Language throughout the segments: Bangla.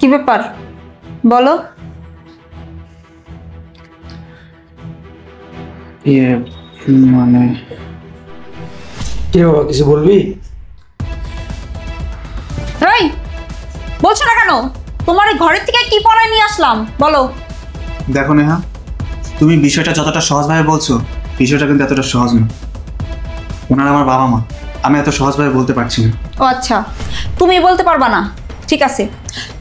কি ব্যাপার বলো। মানে কি বাবা কিছু বলবি? এই বলছো না কেন? তোমার ঘরের থেকে কি পড়ায় নিয়ে আসলাম বলো। দেখো নেহা, তুমি বিষয়টা যতটা সহজভাবে বলছো, বিষয়টা কিন্তু এতটা সহজ না। ওনারা আমার বাবা মা, আমি এত সহজভাবে বলতে পারছি না। ও আচ্ছা, তুমি বলতে পারবা না, ঠিক আছে।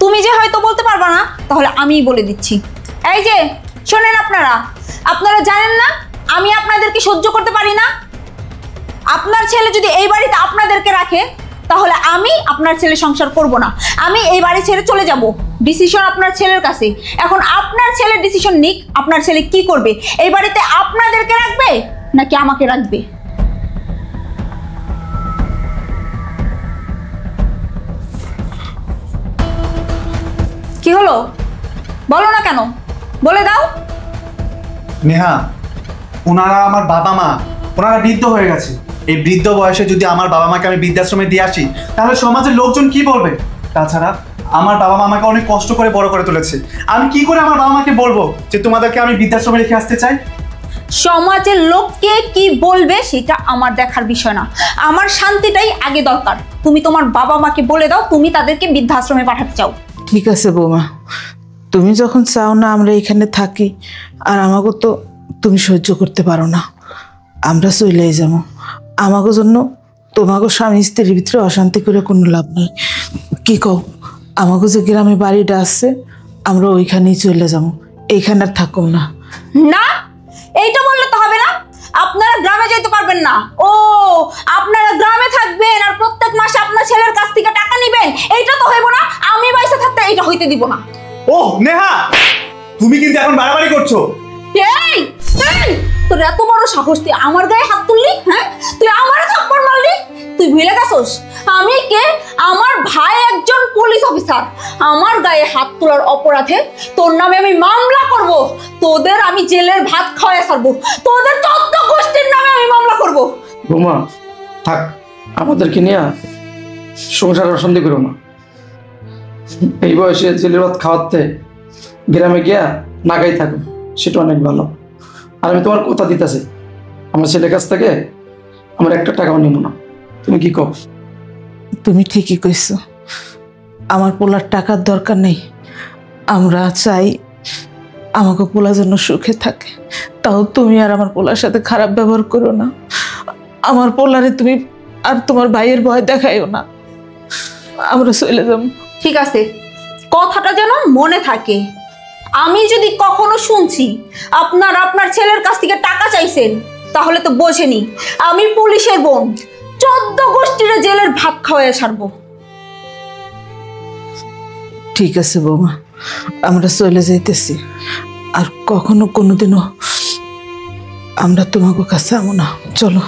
তুমি যে হয়তো বলতে পারবা না, তাহলে আমিই বলে দিচ্ছি। এই যে শোনেন, আপনারা জানেন না আমি আপনাদেরকে সহ্য করতে পারি না। আপনার ছেলে যদি এই বাড়িতে আপনাদেরকে রাখে, তাহলে আমি আপনার ছেলে সংসার করব না, আমি এই বাড়ি ছেড়ে চলে যাব। ডিসিশন আপনার ছেলের কাছে। এখন আপনার ছেলের ডিসিশন নিক, আপনার ছেলে কি করবে। এই বাড়িতে আপনাদেরকে রাখবে নাকি আমাকে রাখবে? কি হলো বলো না কেন, বলে দাও। নেহা, ওনারা আমার বাবা মা, ওনারা বৃদ্ধ হয়ে গেছে। এই বৃদ্ধ বয়সে যদি আমার বাবা মাকে আমি বৃদ্ধাশ্রমে দিয়ে আসি, তাহলে সমাজের লোকজন কি বলবে? তাছাড়া আমার বাবা মা আমাকে অনেক কষ্ট করে বড় করে তুলেছে। আমি কি করে আমার বাবা মাকে বলবো যে তোমাদেরকে আমি বৃদ্ধাশ্রমে রেখে আসতে চাই? সমাজের লোককে কি বলবে সেটা আমার দেখার বিষয় না, আমার শান্তিটাই আগে দরকার। তুমি তোমার বাবা মাকে বলে দাও তুমি তাদেরকে বৃদ্ধাশ্রমে পাঠাতে চাও। ঠিক আছে বৌমা, তুমি যখন চাও না আমরা এখানে থাকি, আর আমাকে তো তুমি সহ্য করতে পারো না, আমরা চলেই যাবো। আমাকে জন্য তোমাকে স্বামী স্ত্রীর ভিতরে অশান্তি করে কোনো লাভ নেই। কি কও, আমাকে যে গ্রামে বাড়িটা আসছে আমরা ওইখানেই চলে যাবো, এইখানে আর থাকো না। না, এইটা বললে তো হবে না। আপনারা গ্রামে যেতে পারবেন না। ও, আপনারা গ্রামে থাকবেন আর প্রত্যেক মাসে আপনার ছেলের কাছ থেকে টাকা নেবেন, এইটা তো হইব না। আমি বাইসে থাকতে এইটা হইতে দিব না। ওহ নেহা, তুমি কিন্তু এখন বাড়াবাড়ি করছো। এই এই, তোর এত বড় সাহস, তুই আমার গায়ে হাত তুললি? হ্যাঁ, তুই আমারে থাপ্পড় মারলি? তুই ভুলে গেছস আমি কে? আমার ভাই একজন পুলিশ অফিসার। আমার গায়ে হাত তোলার অপরাধে তোর নামে আমি মামলা করব। তোদের আমি জেলের ভাত খাওয়াই ছাড়বো। তোদের 14 গোষ্ঠীর নামে আমি মামলা করব। বৌমা থাক, আমাদেরকে নিয়ে সংসার অশান্তি করো না। এই বয়সে জেলের ভাত খাওয়াতে গ্রামে গিয়া নাগাই থাকো, সেটা অনেক ভালো। আর আমি তোমার কথা দিতেছি, আমার ছেলের কাছ থেকে আমার একটা টাকাও নিব না। তুমি কি কও? তুমি ঠিকই কইছো, আমার পোলার টাকার দরকার নেই। আমরা চাই আমাকে পোলা যেন সুখে থাকে। তাও তুমি আর আমার পোলার সাথে খারাপ ব্যবহার করো না। আমার পোলারে তুমি আর তোমার ভাইয়ের ভয় দেখাইও না। আমরা চলে যাব। ঠিক আছে, কথাটা যেন মনে থাকে। আমি যদি কখনো শুনছি আপনারা আপনার ছেলের কাছ থেকে টাকা চাইছেন, তাহলে তো বোঝেনি আমি পুলিশের বোন, 14 গোষ্ঠীর জেলের ভাত খাওয়াই ছাড়বো। ঠিক আছে বৌমা, আমরা চলে যাইতেছি। আর কখনো কোনোদিনও আমরা তোমাকে কাছে আমো না। চলো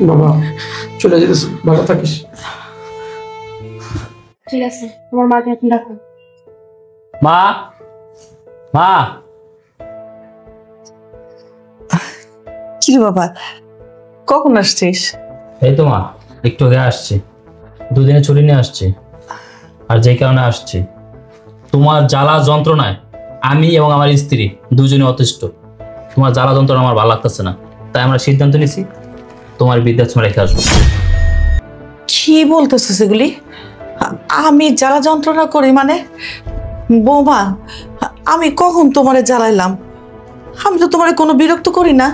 বাবা, চলে যেতেছি, ভালো থাকিস। ঠিক আছে, তোমার মাকে এখন রাখো। মা, মা। কি বাবা, কখন আসছিস? এই তো মা, একটু আগে আসছি, দুদিনে ছুটি নিয়ে আসছি। আর যে কারণে আসছি, তোমার জ্বালা যন্ত্রণায় আমি এবং আমার স্ত্রী দুজনে অতিষ্ঠ। তোমার জ্বালা যন্ত্রণা আমার ভালো লাগতেছে না, তাই আমরা সিদ্ধান্ত নিছি তোমার বৃদ্ধাশ্রমে রেখে আসবো। কি বলতেছো সেগুলি? আমি জ্বালা যন্ত্রণা করি মানে? বৌমা, আমি কখন তোমারে জ্বালাইলাম? আমি তো তোমারে কোনো বিরক্ত করি না।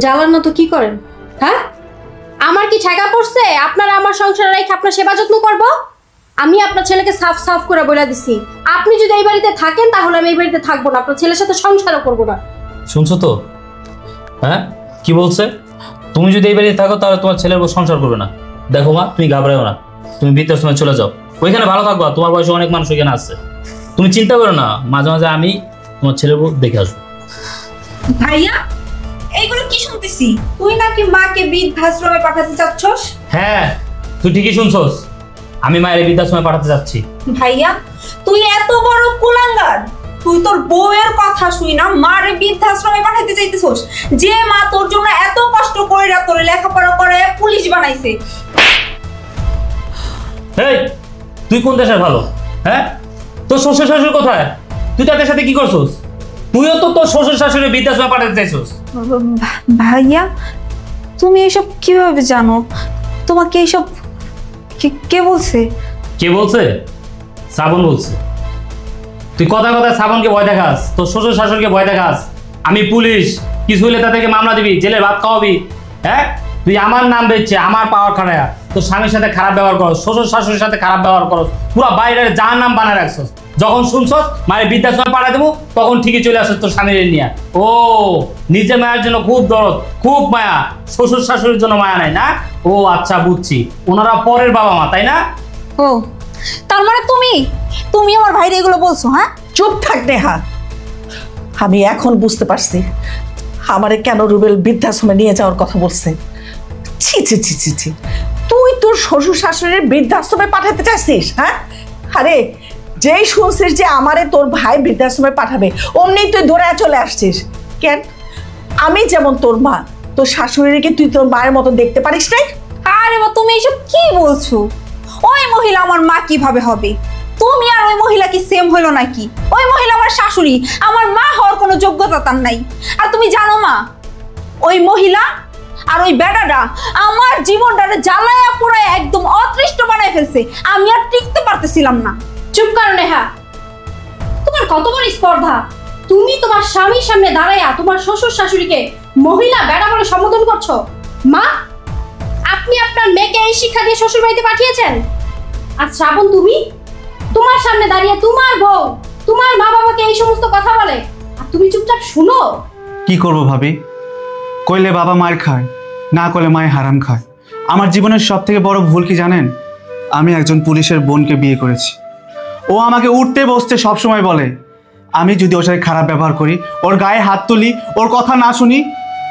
জ্বালানো তো কি করেন? হ্যাঁ, আমার কি ঠেকা পড়ছে আপনারা আমার সংসারে রেখে আপনার সেবা যত্ন করবো? আমি আপনার ছেলেকে সাফ সাফ করে বলে দিছি, আপনি যদি এই বাড়িতে থাকেন তাহলে আমি এই বাড়িতে থাকবো না, আপনার ছেলের সাথে সংসারও করবো না। শুনছো তো? হ্যাঁ, কি বলছে? তুমি যদি এই বাড়িতে থাকো তাহলে তোমার ছেলের উপর সংসার করবে না। দেখো মা, তুমি ঘাবড়াও না, তুমি বৃদ্ধাশ্রমে চলে যাও, ওইখানে ভালো থাকবা। তোমার বয়সে অনেক মানুষ ওইখানে আছে, তুমি চিন্তা করো না। মাঝে মাঝে আমি তোমার ছেলের উপর দেখে আসবো। ভাইয়া, এইগুলো কি শুনতেছি? তুই নাকি মাকে বৃদ্ধাশ্রমে পাঠাতে চাচ্ছস? হ্যাঁ, তুই ঠিকই শুনছস, আমি মায়ের বৃদ্ধাশ্রমে পাঠাতে যাচ্ছি। ভাইয়া, তুই এত বড় কুলাঙ্গার, তুই তোর বউয়ের কথা শুই না মারে বৃদ্ধাশ্রমে পাঠাতে চাইতেছস? যে মা তোর জন্য এত কষ্ট কইরা তোর লেখাপড়া করে পুলিশ বানাইছে। এই, তুই কোন দেশের ভালো? হ্যাঁ, তোর শ্বশুর শাশুড়ি কোথায়? তুই তাদের সাথে কি করছিস? তুইও তো তোর শ্বশুর শাশুড়ি বৃদ্ধাশ্রমে পাঠাতে চাইছিস। ভাইয়া তুমি এসব কিভাবে জানো? তোমাকে এইসব কে বলছে? কে বলছে? শ্রাবণ বলছে। তুই কথায় কথায় শ্রাবণকে ভয় দেখাস, তোর শ্বশুর শাশুড়িকে ভয় দেখাস। আমি পুলিশ, কিছু হলে তাদেরকে মামলা দিবি, জেলে ভাত খাওয়াবি। হ্যাঁ, তুই আমার নাম বেচছে, আমার পাওয়ার খারাপ, তোর স্বামীর সাথে খারাপ ব্যবহার করস, শ্বশুর শাশুড়ির সাথে খারাপ ব্যবহার করস, পুরো বাইরের যার নাম বানায় রাখছস। যখন শুনছস মায়ের বৃদ্ধাশ্রমে পাঠা দেবো, তখন ঠিকই চলে আসছ তোর স্বামীর নিয়ে। ও নিজের মায়ের জন্য খুব দরদ, খুব মায়া, শ্বশুর শাশুড়ির জন্য মায়া নাই না? ও আচ্ছা, বুঝছি, ওনারা পরের বাবা মা, তাই না? ও তার মানে তুমি আমার ভাইরে এগুলো বলছো? হ্যাঁ, চুপ থাক নেহা। আমি এখন বুঝতে পারছি আমারে কেন রুবেল বৃদ্ধাশ্রমে নিয়ে যাওয়ার কথা বলছে। ছি ছি ছি ছি ছি, তুই তোর শ্বশুর শাশুড়ির বৃদ্ধাশ্রমে পাঠাতে চাইছিস? হ্যাঁ, আরে যেই শুনছিস যে আমারে তোর ভাই বৃদ্ধাশ্রমে পাঠাবে, অমনি তুই দৌড়ায় চলে আসছিস কেন? আমি যেমন তোর মা, তোর শাশুড়িকে তুই তোর মায়ের মতো দেখতে পারিস না? আরে মা তুমি এসব কি বলছো? ওই মহিলা আমার মা কিভাবে হবে? তুমি আর ওই মহিলা কি সেম হলো নাকি? ওই মহিলা আমার শাশুড়ি, আমার মা হওয়ার কোনো যোগ্যতা তার নাই। আর তুমি জানো মা, ওই মহিলা আর ওই বেটাটা আমার জীবনটারে জ্বালায়া পুরায় একদম অতৃষ্ট বানায় ফেলছে। আমি আর টিকতে পারতেছিলাম না। চুপ করো নেহা, তোমার কত বড় স্পর্ধা! তুমি তোমার স্বামীর সামনে দাঁড়াইয়া তোমার শ্বশুর শাশুড়িকে মহিলা বেটা বলে সম্বোধন করছো? মা, আপনি আপনার মেয়েকে এই শিক্ষা দিয়ে শ্বশুর বাড়িতে পাঠিয়েছেন, আর শ্রাবণ তুমি তোমার সামনে দাঁড়িয়ে তোমার বউ তোমার মা বাবাকে এই সমস্ত কথা বলে, আর তুমি চুপচাপ শুনো? কি করব ভাবি? কইলে বাবা মার খায়, না করলে মায়ের হারাম খায়। আমার জীবনের সব থেকে বড় ভুল কি জানেন? আমি একজন পুলিশের বোনকে বিয়ে করেছি। ও আমাকে উঠতে বসতে সবসময় বলে, আমি যদি ওর সাথে খারাপ ব্যবহার করি, ওর গায়ে হাত তুলি, ওর কথা না শুনি,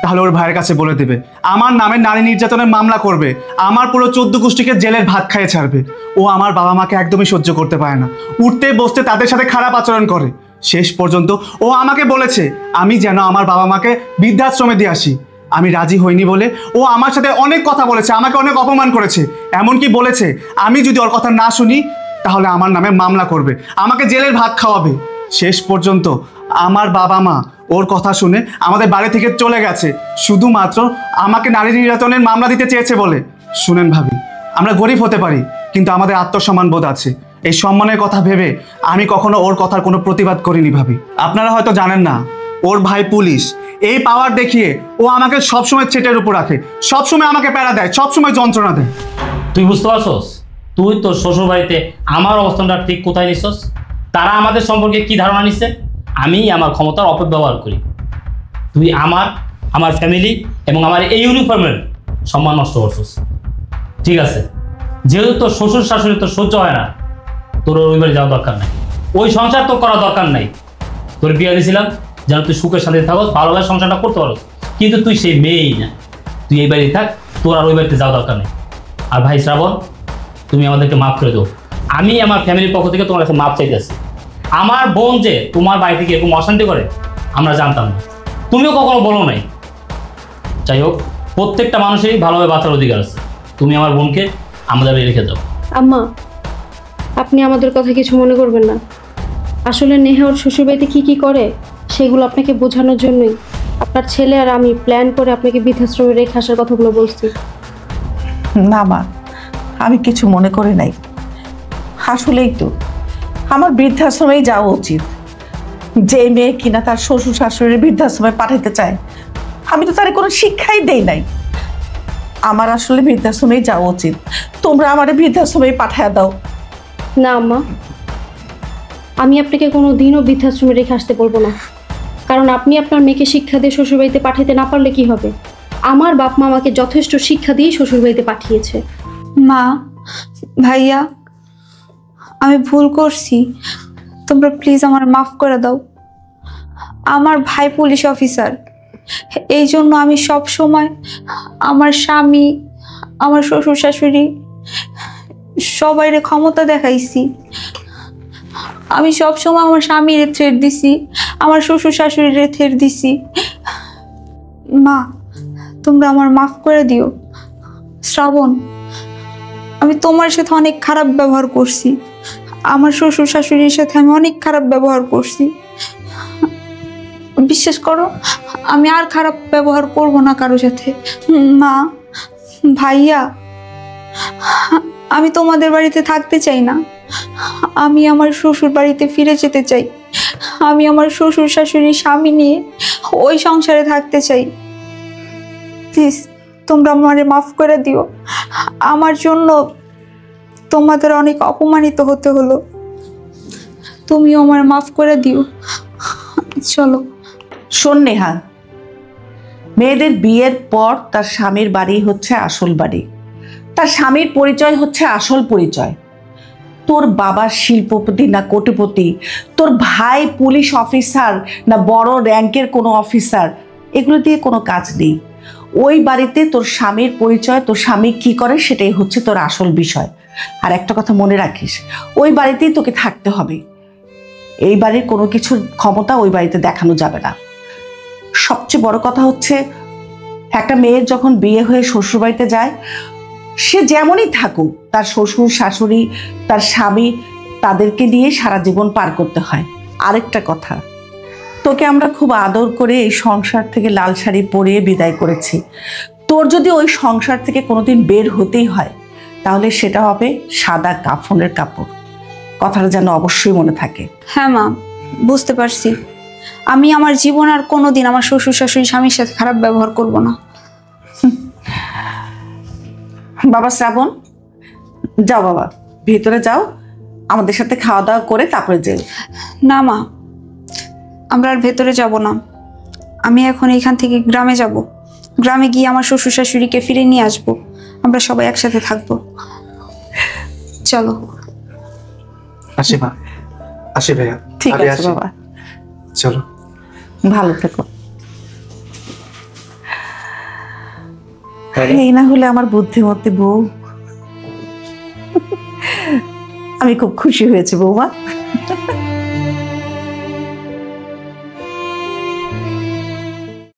তাহলে ওর ভাইয়ের কাছে বলে দেবে আমার নামে নারী নির্যাতনের মামলা করবে, আমার পুরো 14 গোষ্ঠীকে জেলের ভাত খাইয়ে ছাড়বে। ও আমার বাবা মাকে একদমই সহ্য করতে পারে না, উঠতে বসতে তাদের সাথে খারাপ আচরণ করে। শেষ পর্যন্ত ও আমাকে বলেছে আমি যেন আমার বাবা মাকে বৃদ্ধাশ্রমে দিয়ে আসি। আমি রাজি হইনি বলে ও আমার সাথে অনেক কথা বলেছে, আমাকে অনেক অপমান করেছে। এমনকি বলেছে আমি যদি ওর কথা না শুনি তাহলে আমার নামে মামলা করবে, আমাকে জেলের ভাত খাওয়াবে। শেষ পর্যন্ত আমার বাবা মা ওর কথা শুনে আমাদের বাড়ি থেকে চলে গেছে, শুধুমাত্র আমাকে নারী নির্যাতনের মামলা দিতে চেয়েছে বলে। শুনেন ভাবি, আমরা গরিব হতে পারি, কিন্তু আমাদের আত্মসম্মান বোধ আছে। এই সম্মানের কথা ভেবে আমি কখনো ওর কথার কোনো প্রতিবাদ করিনি ভাবি। আপনারা হয়তো জানেন না, ওর ভাই পুলিশ। এই পাওয়ার দেখিয়ে ও আমাকে সবসময় ছেটের উপর রাখে, সবসময় আমাকে প্যারা দেয়, সবসময় যন্ত্রণা দেয়। তুই বুঝতে পারছস? তুই তোর শ্বশুর বাড়িতে আমার অবস্থানটা ঠিক কোথায় নিছস? তারা আমাদের সম্পর্কে কি ধারণা নিচ্ছে? আমি আমার ক্ষমতার অপব্যবহার করি। তুই আমার ফ্যামিলি এবং আমার এই ইউনিফর্মের সম্মান নষ্ট করছস। ঠিক আছে, যেহেতু তোর শ্বশুর শাশুড়ি তোর সহ্য হয় না, তোর ওই বাড়ি যাওয়া দরকার নাই, ওই সংসার তোর করা দরকার নাই। তোর বিয়ে দিয়েছিলাম যেন তুই সুখের সাথে থাকস, ভালোভাবে সংসারটা করতে পারস, কিন্তু তুই সেই মেয়েই না। তুই এই বাড়ি থাক, তোর আর ওই বাড়িতে যাওয়া দরকার নেই। আর ভাই শ্রাবণ, তুমি আমাদেরকে মাফ করে দাও। আমি আমার ফ্যামিলির পক্ষ থেকে তোমার কাছে মাফ চাইতেছি। আমার বোন যে তোমার বাড়ি থেকে এরকম অশান্তি করে আমরা জানতাম না, তুমিও কখনো বলো নাই। যাই হোক, প্রত্যেকটা মানুষেরই ভালোভাবে বাঁচার অধিকার আছে। তুমি আমার বোনকে আমাদের বাড়ি রেখে দাও। আম্মা, আপনি আমাদের কথা কিছু মনে করবেন না। আসলে নেহা ওর শ্বশুরবাড়িতে কি করে সেগুলো আপনাকে বোঝানোর জন্যই আপনার ছেলে আর আমি প্ল্যান করে আপনাকে বৃদ্ধাশ্রমে রেখে আসার কথাগুলো বলছি। না মা, আমি কিছু মনে করি নাই। আসলেই তো আমার বৃদ্ধাশ্রমেই যাওয়া উচিত। যে মেয়ে কিনা তার শ্বশুর শাশুড়ির বৃদ্ধাশ্রমে পাঠাতে চায়, আমি তো তার কোনো শিক্ষাই দেই নাই। আমার আসলে বৃদ্ধাশ্রমেই যাওয়া উচিত। তোমরা আমার বৃদ্ধাশ্রমেই পাঠায় দাও। না আম্মা, আমি আপনাকে কোনো দিনও বৃদ্ধাশ্রমে রেখে আসতে বলবো না, কারণ আপনি আপনার মেয়েকে শিক্ষা দিয়ে শ্বশুরবাড়িতে পাঠাতে না পারলে কি হবে? আমার বাপ মা আমাকে যথেষ্ট শিক্ষা দিয়েই শ্বশুরবাড়িতে পাঠিয়েছে। মা, ভাইয়া, আমি ভুল করছি, তোমরা প্লিজ আমার মাফ করে দাও। আমার ভাই পুলিশ অফিসার, এই জন্য আমি সব সময় আমার স্বামী, আমার শ্বশুর শাশুড়ি সবাইরে ক্ষমতা দেখাইছি। আমি সব সময় আমার স্বামীরে থ্রেট দিছি, আমার শ্বশুর শাশুড়িরে থ্রেট দিছি। মা, তোমরা আমার মাফ করে দিও। শ্রাবণ, আমি তোমার সাথে অনেক খারাপ ব্যবহার করছি, আমার শ্বশুর শাশুড়ির সাথে আমি অনেক খারাপ ব্যবহার করছি। বিশ্বাস করো, আমি আর খারাপ ব্যবহার করব না কারো সাথে। মা, ভাইয়া, আমি তোমাদের বাড়িতে থাকতে চাই না। আমি আমার শ্বশুর বাড়িতে ফিরে যেতে চাই। আমি আমার শ্বশুর শাশুড়ির স্বামী নিয়ে ওই সংসারে থাকতে চাই। প্লিজ তোমরা আমারে মাফ করে দিও। আমার জন্য তোমাদের অনেক অপমানিত হতে হলো। তুমিও আমার মাফ করে দিও। চলো। শোন নেহা, মেয়েদের বিয়ের পর তার স্বামীর বাড়ি হচ্ছে আসল বাড়ি, তার স্বামীর পরিচয় হচ্ছে আসল পরিচয়। তোর বাবা শিল্পপতি না কোটিপতি, তোর ভাই পুলিশ অফিসার না বড় র্যাঙ্কের কোনো অফিসার, এগুলো দিয়ে কোনো কাজ নেই। ওই বাড়িতে তোর স্বামীর পরিচয়, তোর স্বামী কি করে, সেটাই হচ্ছে তোর আসল বিষয়। আর একটা কথা মনে রাখিস, ওই বাড়িতেই তোকে থাকতে হবে। এই বাড়ির কোনো কিছুর ক্ষমতা ওই বাড়িতে দেখানো যাবে না। সবচেয়ে বড় কথা হচ্ছে, একটা মেয়ের যখন বিয়ে হয়ে শ্বশুরবাড়িতে যায়, সে যেমনই থাকুক, তার শ্বশুর শাশুড়ি, তার স্বামী, তাদেরকে নিয়ে সারা জীবন পার করতে হয়। আরেকটা কথা, তোকে আমরা খুব আদর করে এই সংসার থেকে লাল শাড়ি পরিয়ে বিদায় করেছি। তোর যদি ওই সংসার থেকে কোনোদিন বের হতেই হয়, তাহলে সেটা হবে সাদা কাফনের কাপড়। কথাটা যেন অবশ্যই মনে থাকে। হ্যাঁ মা, বুঝতে পারছি। আমি আমার জীবন আর কোনোদিন আমার শ্বশুর শাশুড়ি স্বামীর সাথে খারাপ ব্যবহার করব না। বাবা শ্রাবণ, যাও বাবা, ভিতরে যাও, আমাদের সাথে খাওয়া দাওয়া করে তারপরে যাও। না মা, আমরা আর ভেতরে যাব না। আমি এখন এইখান থেকে গ্রামে যাব। গ্রামে গিয়ে আমার শ্বশুর শাশুড়িকে ফিরে নিয়ে আসব। আমরা সবাই একসাথে থাকবো। চলো। আসি মা, আসি ভাইয়া। ঠিক আমি আছে আসি। বাবা, চলো। ভালো থেকো। এই না হলে আমার বুদ্ধিমতী বউ। আমি খুব খুশি হয়েছে বৌমা।